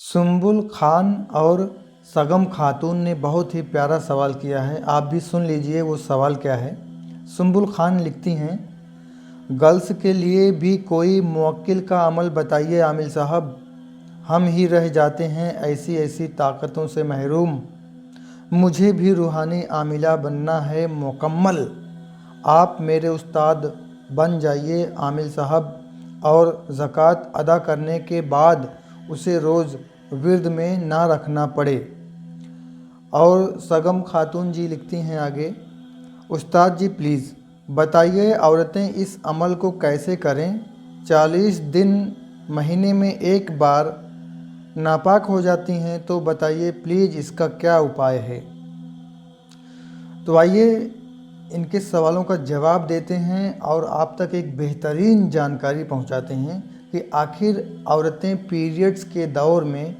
सुंबुल खान और सगम खातून ने बहुत ही प्यारा सवाल किया है। आप भी सुन लीजिए वो सवाल क्या है। सुंबुल खान लिखती हैं, गर्ल्स के लिए भी कोई मुवक्किल का अमल बताइए आमिल साहब, हम ही रह जाते हैं ऐसी ऐसी ताकतों से महरूम। मुझे भी रूहानी आमिला बनना है मुकम्मल। आप मेरे उस्ताद बन जाइए आमिल साहब, और ज़कात अदा करने के बाद उसे रोज़ विर्द में ना रखना पड़े। और सगम खातून जी लिखती हैं आगे, उस्ताद जी प्लीज़ बताइए औरतें इस अमल को कैसे करें। 40 दिन महीने में एक बार नापाक हो जाती हैं, तो बताइए प्लीज़ इसका क्या उपाय है। तो आइए इनके सवालों का जवाब देते हैं और आप तक एक बेहतरीन जानकारी पहुंचाते हैं कि आखिर औरतें पीरियड्स के दौर में,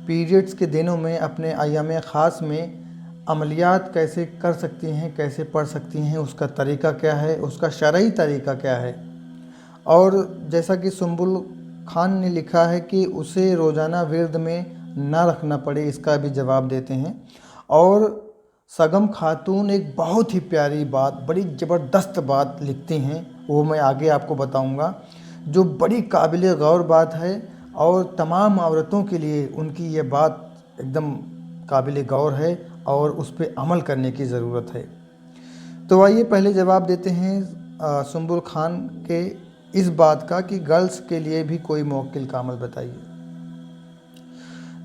पीरियड्स के दिनों में अपने अय्याम ख़ास में अमलियात कैसे कर सकती हैं, कैसे पढ़ सकती हैं, उसका तरीका क्या है, उसका शरई तरीका क्या है। और जैसा कि सुंबुल खान ने लिखा है कि उसे रोज़ाना विर्द में ना रखना पड़े, इसका भी जवाब देते हैं। और सगम खातून एक बहुत ही प्यारी बात, बड़ी ज़बरदस्त बात लिखती हैं, वो मैं आगे आपको बताऊंगा, जो बड़ी काबिल गौर बात है और तमाम औरतों के लिए उनकी ये बात एकदम काबिल गौर है और उस पर अमल करने की ज़रूरत है। तो आइए पहले जवाब देते हैं सुंबुल खान के इस बात का कि गर्ल्स के लिए भी कोई मुवक्किल का अमल बताइए।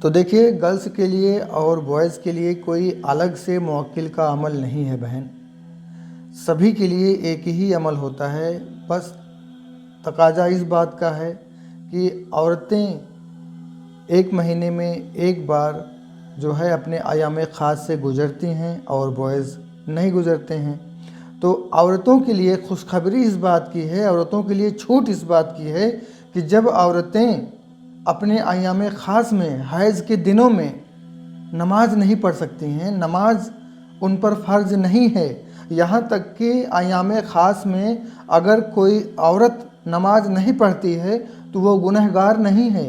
तो देखिए, गर्ल्स के लिए और बॉयज़ के लिए कोई अलग से मुवक्किल का अमल नहीं है बहन, सभी के लिए एक ही अमल होता है। बस तकाजा इस बात का है कि औरतें एक महीने में एक बार जो है अपने अयाम ख़ास से गुज़रती हैं और बॉयज़ नहीं गुज़रते हैं। तो औरतों के लिए खुशखबरी इस बात की है, औरतों के लिए छूट इस बात की है कि जब औरतें अपने अय्याम ख़ास में हैज़ के दिनों में नमाज नहीं पढ़ सकती हैं, नमाज उन पर फ़र्ज़ नहीं है। यहाँ तक कि अय्याम ख़ास में अगर कोई औरत नमाज नहीं पढ़ती है तो वो गुनहगार नहीं है।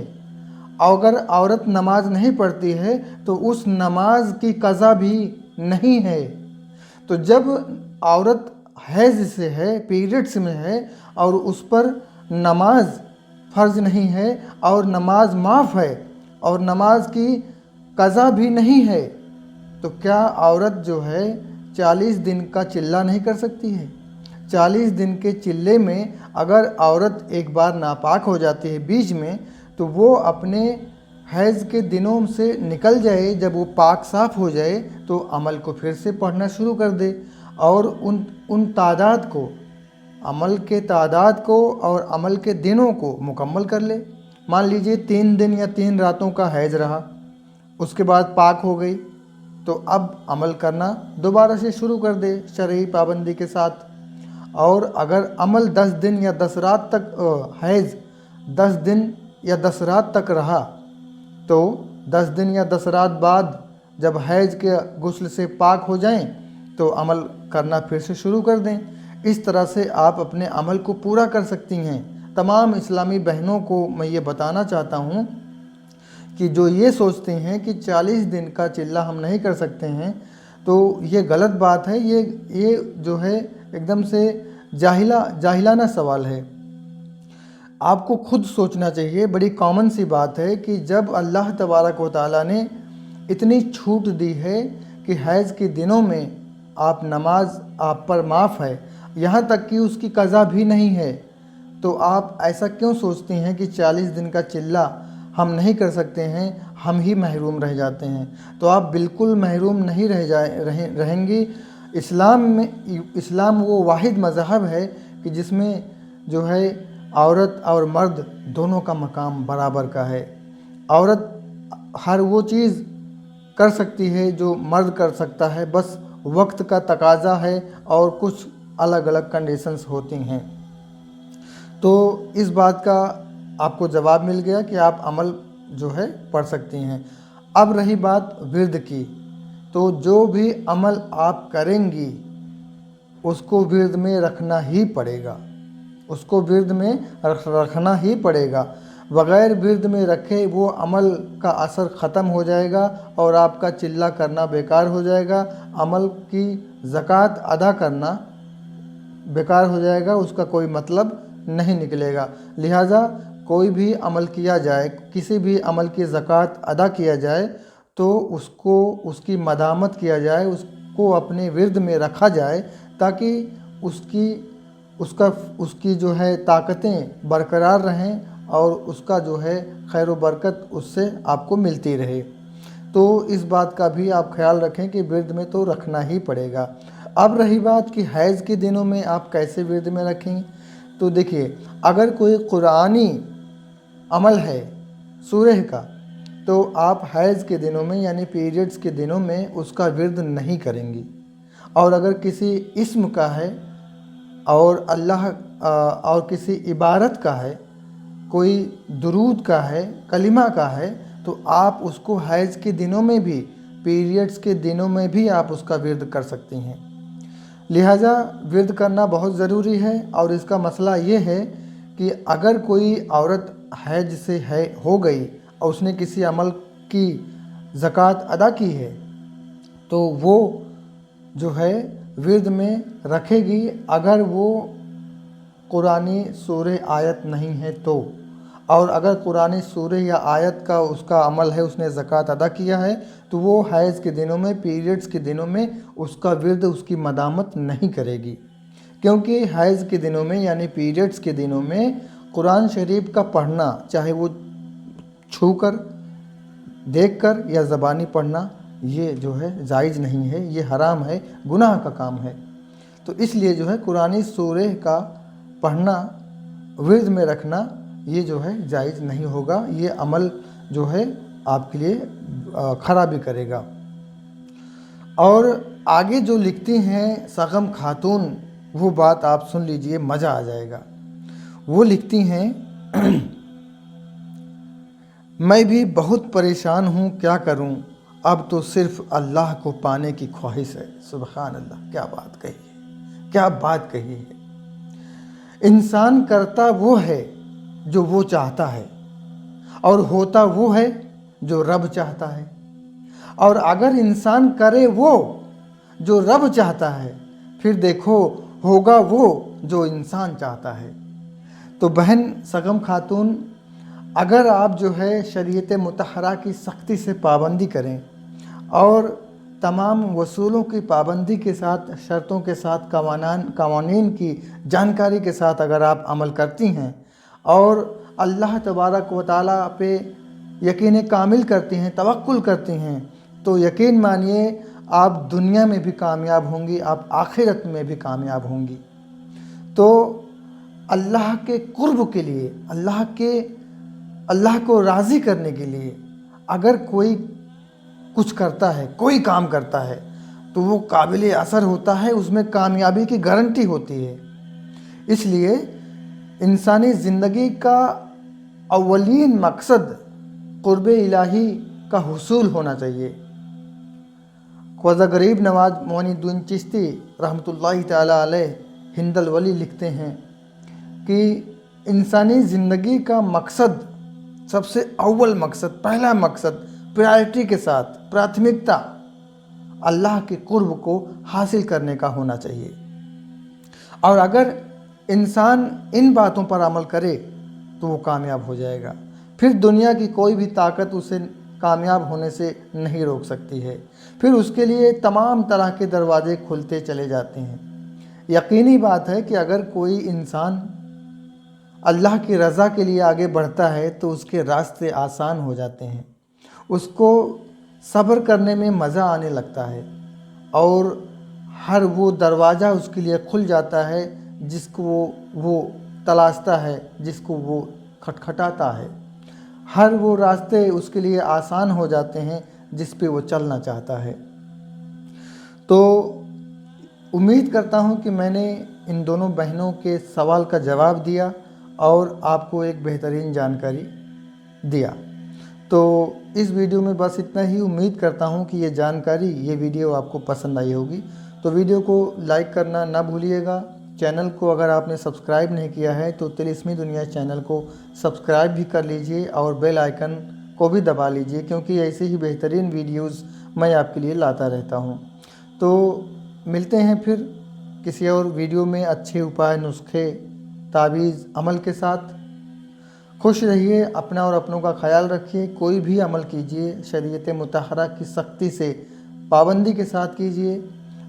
अगर औरत नमाज नहीं पढ़ती है तो उस नमाज की क़ज़ा भी नहीं है। तो जब औरत हैज़ से है, पीरियड्स में है और उस पर नमाज फ़र्ज़ नहीं है और नमाज माफ़ है और नमाज की क़ज़ा भी नहीं है, तो क्या औरत जो है 40 दिन का चिल्ला नहीं कर सकती है। 40 दिन के चिल्ले में अगर औरत एक बार नापाक हो जाती है बीच में, तो वो अपने हैज़ के दिनों से निकल जाए, जब वो पाक साफ़ हो जाए तो अमल को फिर से पढ़ना शुरू कर दे और उन तादाद को, अमल के तादाद को और अमल के दिनों को मुकम्मल कर ले। मान लीजिए 3 दिन या 3 रातों का हैज़ रहा, उसके बाद पाक हो गई, तो अब अमल करना दोबारा से शुरू कर दे शरई पाबंदी के साथ। और अगर अमल 10 दिन या 10 रात तक हैज़ 10 दिन या 10 रात तक रहा, तो 10 दिन या 10 रात बाद जब हैज़ के गुस्ल से पाक हो जाएं तो अमल करना फिर से शुरू कर दें। इस तरह से आप अपने अमल को पूरा कर सकती हैं। तमाम इस्लामी बहनों को मैं ये बताना चाहता हूँ कि जो ये सोचते हैं कि 40 दिन का चिल्ला हम नहीं कर सकते हैं, तो ये गलत बात है। ये जो है एकदम से जाहिलाना सवाल है। आपको खुद सोचना चाहिए। बड़ी कॉमन सी बात है कि जब अल्लाह तबारक व तआला ने इतनी छूट दी है कि हैज़ के दिनों में आप नमाज आप पर माफ़ है, यहाँ तक कि उसकी क़ज़ा भी नहीं है, तो आप ऐसा क्यों सोचती हैं कि 40 दिन का चिल्ला हम नहीं कर सकते हैं, हम ही महरूम रह जाते हैं। तो आप बिल्कुल महरूम नहीं रहेंगी। इस्लाम वो वाहिद मज़हब है कि जिसमें जो है औरत और मर्द दोनों का मकाम बराबर का है। औरत हर वो चीज़ कर सकती है जो मर्द कर सकता है, बस वक्त का तकाज़ा है और कुछ अलग अलग कंडीशंस होती हैं। तो इस बात का आपको जवाब मिल गया कि आप अमल जो है पढ़ सकती हैं। अब रही बात विर्द की, तो जो भी अमल आप करेंगी उसको विर्द में रखना ही पड़ेगा, उसको विर्द में रखना ही पड़ेगा। बग़ैर विर्द में रखे वो अमल का असर ख़त्म हो जाएगा और आपका चिल्ला करना बेकार हो जाएगा, अमल की ज़कात अदा करना बेकार हो जाएगा, उसका कोई मतलब नहीं निकलेगा। लिहाजा कोई भी अमल किया जाए, किसी भी अमल की ज़कात अदा किया जाए तो उसको उसकी मदामत किया जाए, उसको अपने विर्द में रखा जाए ताकि उसकी जो है ताकतें बरकरार रहें और उसका जो है खैर व बरकत उससे आपको मिलती रहे। तो इस बात का भी आप ख्याल रखें कि विर्द में तो रखना ही पड़ेगा। अब रही बात कि हैज़ के दिनों में आप कैसे विर्द में रखें, तो देखिए, अगर कोई कुरानी अमल है सूरह का तो आप हैज़ के दिनों में यानी पीरियड्स के दिनों में उसका विर्द नहीं करेंगी। और अगर किसी इस्म का है और और किसी इबारत का है, कोई दुरूद का है, कलिमा का है, तो आप उसको हैज़ के दिनों में भी, पीरियड्स के दिनों में भी आप उसका विर्द कर सकती हैं। लिहाजा विर्द करना बहुत ज़रूरी है। और इसका मसला ये है कि अगर कोई औरत हैज से हो गई और उसने किसी अमल की ज़कात अदा की है तो वो जो है विर्द में रखेगी, अगर वो कुरानी सूरह आयत नहीं है तो। और अगर कुरानी सूरह या आयत का उसका अमल है, उसने ज़कात अदा किया है, तो वो हैज़ के दिनों में, पीरियड्स के दिनों में उसका विर्द, उसकी मदामत नहीं करेगी। क्योंकि हैज़ के दिनों में यानी पीरियड्स के दिनों में कुरान शरीफ का पढ़ना, चाहे वो छू कर, देख कर या ज़बानी पढ़ना, ये जो है जायज़ नहीं है, ये हराम है, गुनाह का काम है। तो इसलिए जो है कुरानी सूरह का पढ़ना, विर्द में रखना, ये जो है जायज़ नहीं होगा। ये अमल जो है आपके लिए खराबी करेगा। और आगे जो लिखती हैं सगम खातून, वो बात आप सुन लीजिए, मज़ा आ जाएगा। वो लिखती हैं, मैं भी बहुत परेशान हूँ, क्या करूँ, अब तो सिर्फ़ अल्लाह को पाने की ख्वाहिश है। सुबहान अल्लाह, क्या बात कही है, क्या बात कही है। इंसान करता वो है जो वो चाहता है और होता वो है जो रब चाहता है। और अगर इंसान करे वो जो रब चाहता है, फिर देखो होगा वो जो इंसान चाहता है। तो बहन सगम खातून, अगर आप जो है शरीयत मुतहरा की सख्ती से पाबंदी करें और तमाम वसूलों की पाबंदी के साथ, शर्तों के साथ, कवानीन की जानकारी के साथ अगर आप अमल करती हैं और अल्लाह तबारक व तआला पे यकीन कामिल करती हैं, तवक्कुल करती हैं, तो यकीन मानिए आप दुनिया में भी कामयाब होंगी, आप आखिरत में भी कामयाब होंगी। तो अल्लाह के कुर्ब के लिए, अल्लाह को राज़ी करने के लिए अगर कोई कुछ करता है, कोई काम करता है, तो वो काबिल असर होता है, उसमें कामयाबी की गारंटी होती है। इसलिए इंसानी ज़िंदगी का अव्वलीन मकसद कुर्ब इलाही का हुसूल होना चाहिए। ख्वाजा गरीब नवाज मोइनुद्दीन चिश्ती रहमतुल्लाहि ताला अलैह हिंदल वली लिखते हैं कि इंसानी ज़िंदगी का मकसद, सबसे अव्वल मकसद, पहला मकसद, प्रायोरिटी के साथ, प्राथमिकता अल्लाह के कुर्ब को हासिल करने का होना चाहिए। और अगर इंसान इन बातों पर अमल करे तो वो कामयाब हो जाएगा। फिर दुनिया की कोई भी ताकत उसे कामयाब होने से नहीं रोक सकती है। फिर उसके लिए तमाम तरह के दरवाजे खुलते चले जाते हैं। यकीनी बात है कि अगर कोई इंसान अल्लाह की रज़ा के लिए आगे बढ़ता है तो उसके रास्ते आसान हो जाते हैं, उसको सब्र करने में मज़ा आने लगता है और हर वो दरवाज़ा उसके लिए खुल जाता है जिसको वो तलाशता है, जिसको वो खटखटाता है। हर वो रास्ते उसके लिए आसान हो जाते हैं जिस पे वो चलना चाहता है। तो उम्मीद करता हूँ कि मैंने इन दोनों बहनों के सवाल का जवाब दिया और आपको एक बेहतरीन जानकारी दिया। तो इस वीडियो में बस इतना ही। उम्मीद करता हूँ कि ये वीडियो आपको पसंद आई होगी। तो वीडियो को लाइक करना ना भूलिएगा, چینل کو اگر آپ نے سبسکرائب نہیں کیا ہے تو طلسمی دنیا چینل کو سبسکرائب بھی کر لیجئے اور بیل آئیکن کو بھی دبا لیجئے، کیونکہ ایسے ہی بہترین ویڈیوز میں آپ کے لیے لاتا رہتا ہوں۔ تو ملتے ہیں پھر کسی اور ویڈیو میں اچھے اپائے، نسخے، تعویذ، عمل کے ساتھ۔ خوش رہیے، اپنا اور اپنوں کا خیال رکھیے۔ کوئی بھی عمل کیجئے شریعت مطہرہ کی سختی سے پابندی کے ساتھ کیجئے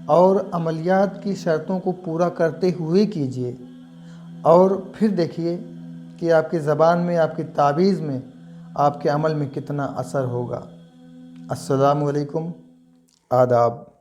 اور عملیات کی شرطوں کو پورا کرتے ہوئے کیجئے، اور پھر دیکھیے کہ آپ کی زبان میں، آپ کی تعویذ میں، آپ کے عمل میں کتنا اثر ہوگا۔ السلام علیکم، آداب۔